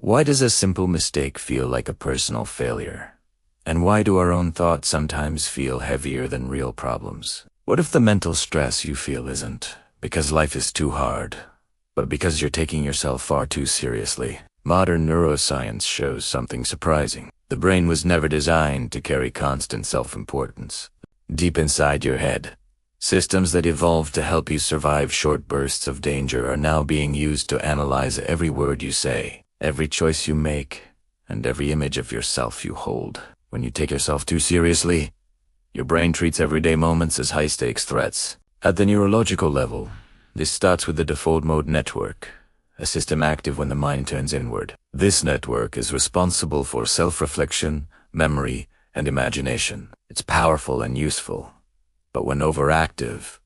Why does a simple mistake feel like a personal failure? And why do our own thoughts sometimes feel heavier than real problems? What if the mental stress you feel isn't because life is too hard, but because you're taking yourself far too seriously? Modern neuroscience shows something surprising. The brain was never designed to carry constant self-importance. Deep inside your head, systems that evolved to help you survive short bursts of danger are now being used to analyze every word you say, every choice you make, and every image of yourself you hold. When you take yourself too seriously, your brain treats everyday moments as high-stakes threats. At the neurological level, this starts with the default mode network, a system active when the mind turns inward. This network is responsible for self-reflection, memory, and imagination. It's powerful and useful, but when overactive,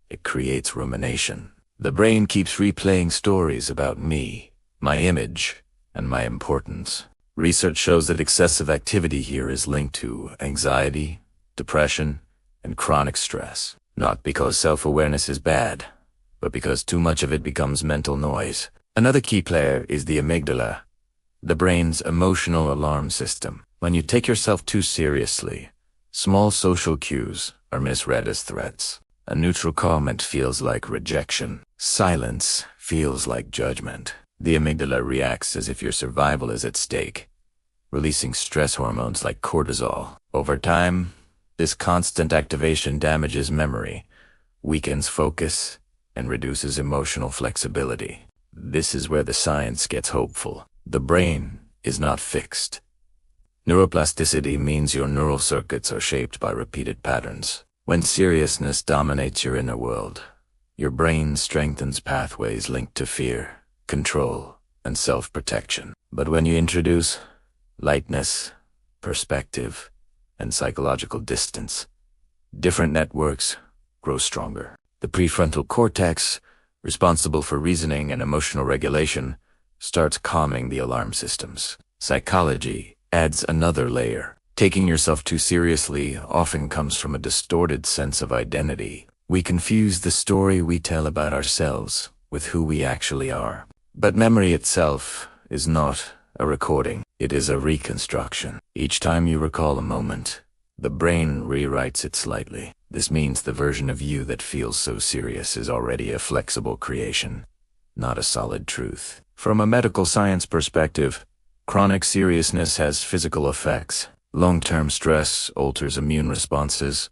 it creates rumination. The brain keeps replaying stories about me, my image, and my importance. Research shows that excessive activity here is linked to anxiety, depression, and chronic stress. Not because self-awareness is bad, but because too much of it becomes mental noise. Another key player is the amygdala, the brain's emotional alarm system. When you take yourself too seriously, small social cues are misread as threats. A neutral comment feels like rejection. Silence feels like judgment. The amygdala reacts as if your survival is at stake, releasing stress hormones like cortisol. Over time, this constant activation damages memory, weakens focus, and reduces emotional flexibility. This is where the science gets hopeful. The brain is not fixed. Neuroplasticity means your neural circuits are shaped by repeated patterns. When seriousness dominates your inner world, your brain strengthens pathways linked to fear, control, and self-protection. But when you introduce lightness, perspective, and psychological distance, different networks grow stronger. The prefrontal cortex, responsible for reasoning and emotional regulation, starts calming the alarm systems. Psychology adds another layer. Taking yourself too seriously often comes from a distorted sense of identity. We confuse the story we tell about ourselves with who we actually are. But memory itself is not a recording. It is a reconstruction. Each time you recall a moment, the brain rewrites it slightly. This means the version of you that feels so serious is already a flexible creation, not a solid truth. From a medical science perspective, chronic seriousness has physical effects. Long-term stress alters immune responses,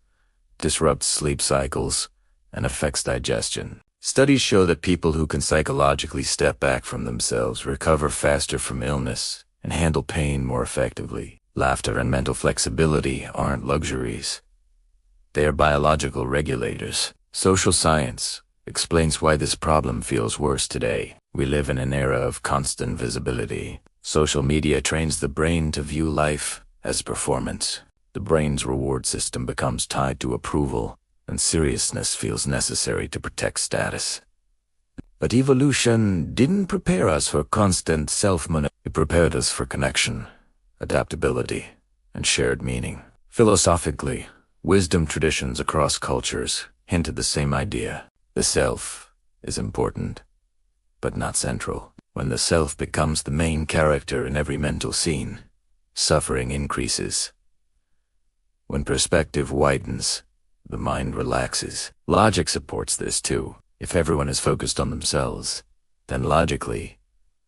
disrupts sleep cycles, and affects digestion. Studies show that people who can psychologically step back from themselves recover faster from illness and handle pain more effectively. Laughter and mental flexibility aren't luxuries. They are biological regulators. Social science explains why this problem feels worse today. We live in an era of constant visibility. Social media trains the brain to view life as performance. The brain's reward system becomes tied to approval, and seriousness feels necessary to protect status. But evolution didn't prepare us for constant self-monitoring. It prepared us for connection, adaptability, and shared meaning. Philosophically, wisdom traditions across cultures hint at the same idea. The self is important, but not central. When the self becomes the main character in every mental scene, suffering increases. When perspective widens, the mind relaxes. Logic supports this too. If everyone is focused on themselves, then logically,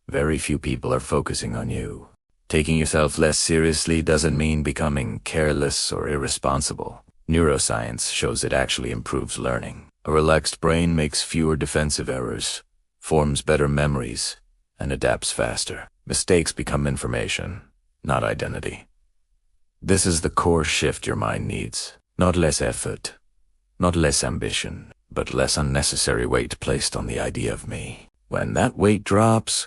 very few people are focusing on you. Taking yourself less seriously doesn't mean becoming careless or irresponsible. Neuroscience shows it actually improves learning. A relaxed brain makes fewer defensive errors, forms better memories, and adapts faster. Mistakes become information, not identity. This is the core shift your mind needs. Not less effort, not less ambition, but less unnecessary weight placed on the idea of me. When that weight drops,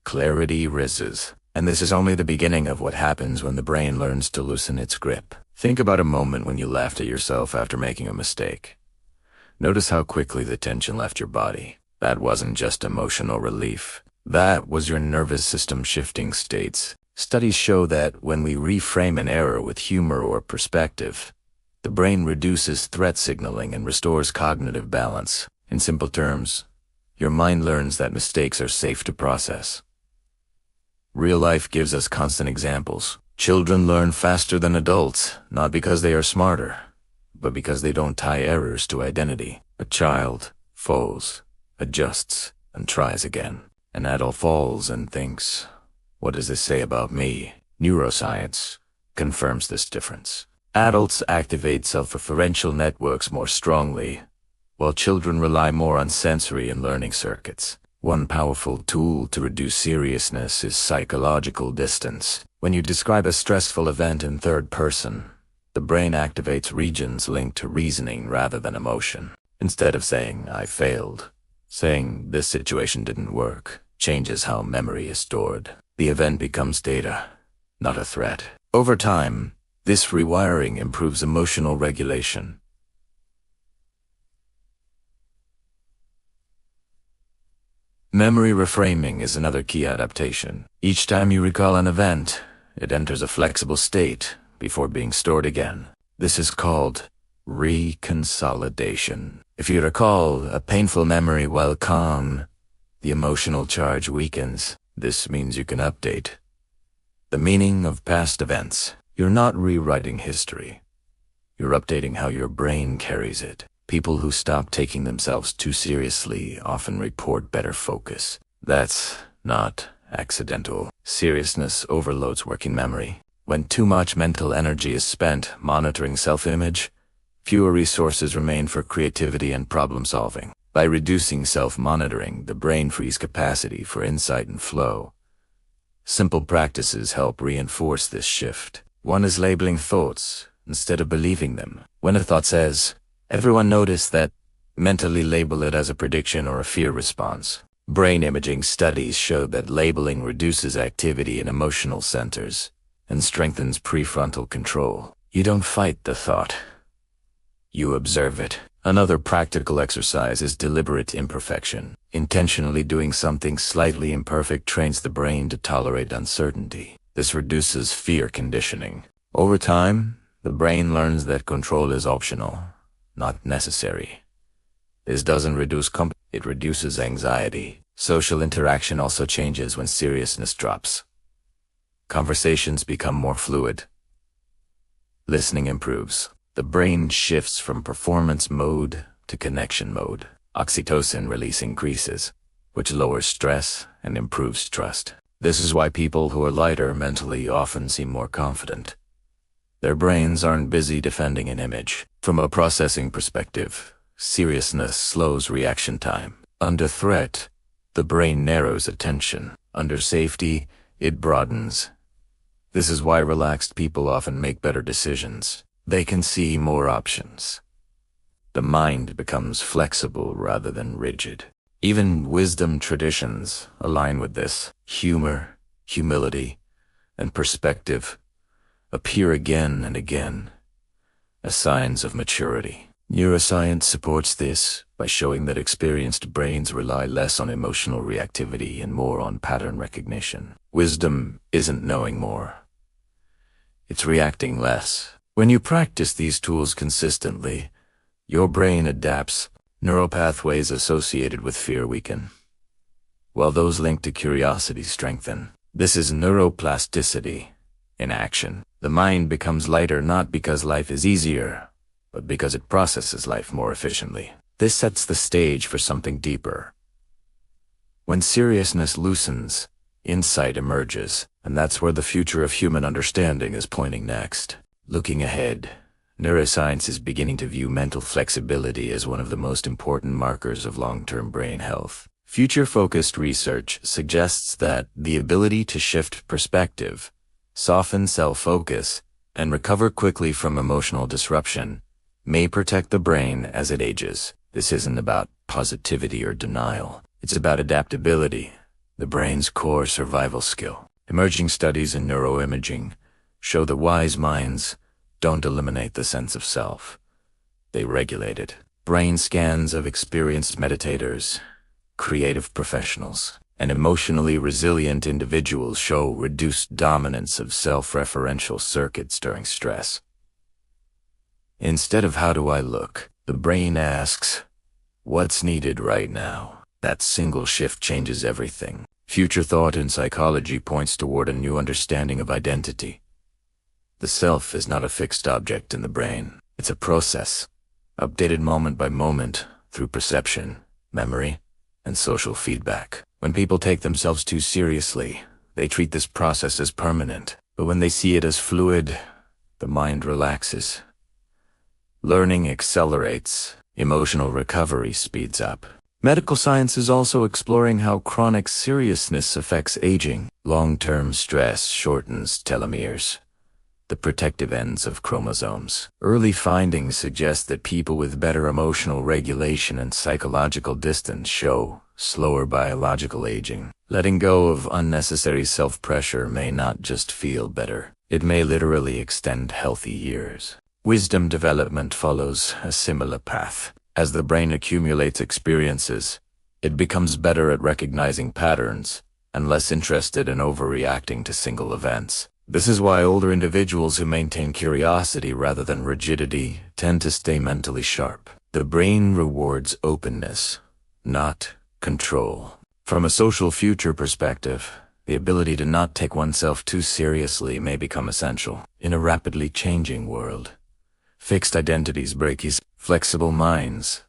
clarity rises. And this is only the beginning of what happens when the brain learns to loosen its grip. Think about a moment when you laughed at yourself after making a mistake. Notice how quickly the tension left your body. That wasn't just emotional relief. That was your nervous system shifting states. Studies show that when we reframe an error with humor or perspective, the brain reduces threat signaling and restores cognitive balance. In simple terms, your mind learns that mistakes are safe to process. Real life gives us constant examples. Children learn faster than adults, not because they are smarter, but because they don't tie errors to identity. A child falls, adjusts, and tries again. An adult falls and thinks, "What does this say about me?" Neuroscience confirms this difference. Adults activate self-referential networks more strongly, while children rely more on sensory and learning circuits. One powerful tool to reduce seriousness is psychological distance. When you describe a stressful event in third person, the brain activates regions linked to reasoning rather than emotion. Instead of saying, "I failed," saying, "This situation didn't work," changes how memory is stored. The event becomes data, not a threat. Over time, this rewiring improves emotional regulation. Memory reframing is another key adaptation. Each time you recall an event, it enters a flexible state before being stored again. This is called reconsolidation. If you recall a painful memory while calm, the emotional charge weakens. This means you can update the meaning of past events. You're not rewriting history. You're updating how your brain carries it. People who stop taking themselves too seriously often report better focus. That's not accidental. Seriousness overloads working memory. When too much mental energy is spent monitoring self-image, fewer resources remain for creativity and problem-solving. By reducing self-monitoring, the brain frees capacity for insight and flow. Simple practices help reinforce this shift. One is labeling thoughts instead of believing them. When a thought says, "Everyone noticed that," mentally label it as a prediction or a fear response. Brain imaging studies show that labeling reduces activity in emotional centers and strengthens prefrontal control. You don't fight the thought. You observe it. Another practical exercise is deliberate imperfection. Intentionally doing something slightly imperfect trains the brain to tolerate uncertainty. This reduces fear conditioning. Over time, the brain learns that control is optional, not necessary. This doesn't reduce it reduces anxiety. Social interaction also changes when seriousness drops. Conversations become more fluid. Listening improves. The brain shifts from performance mode to connection mode. Oxytocin release increases, which lowers stress and improves trust. This is why people who are lighter mentally often seem more confident. Their brains aren't busy defending an image. From a processing perspective, seriousness slows reaction time. Under threat, the brain narrows attention. Under safety, it broadens. This is why relaxed people often make better decisions. They can see more options. The mind becomes flexible rather than rigid. Even wisdom traditions align with this. Humor, humility, and perspective appear again and again as signs of maturity. Neuroscience supports this by showing that experienced brains rely less on emotional reactivity and more on pattern recognition. Wisdom isn't knowing more. It's reacting less. When you practice these tools consistently, your brain adapts. Neural pathways associated with fear weaken, while those linked to curiosity strengthen. This is neuroplasticity in action. The mind becomes lighter not because life is easier, but because it processes life more efficiently. This sets the stage for something deeper. When seriousness loosens, insight emerges, and that's where the future of human understanding is pointing next. Looking ahead, neuroscience is beginning to view mental flexibility as one of the most important markers of long-term brain health. Future-focused research suggests that the ability to shift perspective, soften self-focus, and recover quickly from emotional disruption may protect the brain as it ages. This isn't about positivity or denial. It's about adaptability, the brain's core survival skill. Emerging studies in neuroimaging show that wise minds don't eliminate the sense of self. They regulate it. Brain scans of experienced meditators, creative professionals, and emotionally resilient individuals show reduced dominance of self-referential circuits during stress. Instead of "How do I look?" the brain asks, "What's needed right now?" That single shift changes everything. Future thought in psychology points toward a new understanding of identity. The self is not a fixed object in the brain. It's a process, updated moment by moment through perception, memory, and social feedback. When people take themselves too seriously, they treat this process as permanent. But when they see it as fluid, the mind relaxes. Learning accelerates. Emotional recovery speeds up. Medical science is also exploring how chronic seriousness affects aging. Long-term stress shortens telomeres, the protective ends of chromosomes. Early findings suggest that people with better emotional regulation and psychological distance show slower biological aging. Letting go of unnecessary self-pressure may not just feel better, it may literally extend healthy years. Wisdom development follows a similar path. As the brain accumulates experiences, it becomes better at recognizing patterns and less interested in overreacting to single events. This is why older individuals who maintain curiosity rather than rigidity tend to stay mentally sharp. The brain rewards openness, not control. From a social future perspective, the ability to not take oneself too seriously may become essential. In a rapidly changing world, fixed identities break easily. Flexible minds.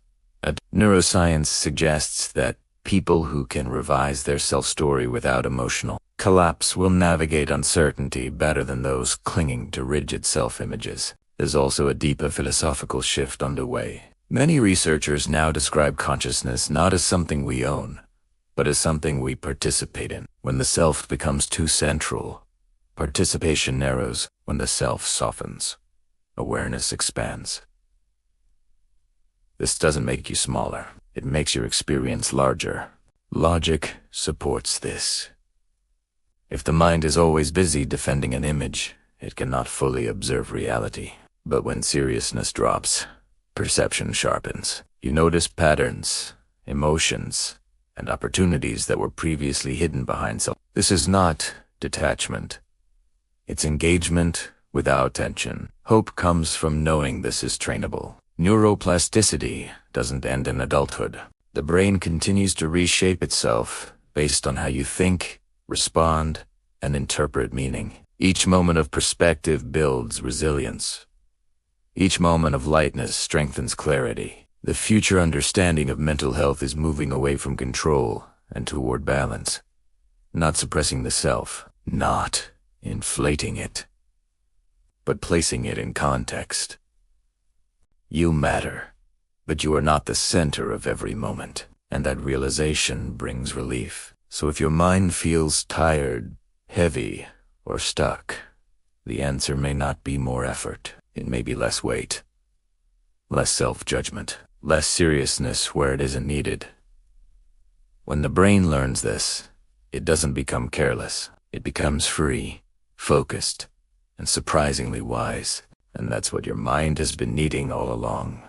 Neuroscience suggests that people who can revise their self-story without emotional collapse will navigate uncertainty better than those clinging to rigid self-images. There's also a deeper philosophical shift underway. Many researchers now describe consciousness not as something we own, but as something we participate in. When the self becomes too central, participation narrows. When the self softens, awareness expands. This doesn't make you smaller. It makes your experience larger. Logic supports this. If the mind is always busy defending an image, it cannot fully observe reality. But when seriousness drops, perception sharpens. You notice patterns, emotions, and opportunities that were previously hidden behind self. This is not detachment. It's engagement without tension. Hope comes from knowing this is trainable. Neuroplasticity doesn't end in adulthood. The brain continues to reshape itself based on how you think, respond, and interpret meaning. Each moment of perspective builds resilience. Each moment of lightness strengthens clarity. The future understanding of mental health is moving away from control and toward balance. Not suppressing the self, not inflating it, but placing it in context. You matter, but you are not the center of every moment, and that realization brings relief. So if your mind feels tired, heavy, or stuck, the answer may not be more effort. It may be less weight, less self-judgment, less seriousness where it isn't needed. When the brain learns this, it doesn't become careless. It becomes free, focused, and surprisingly wise. And that's what your mind has been needing all along.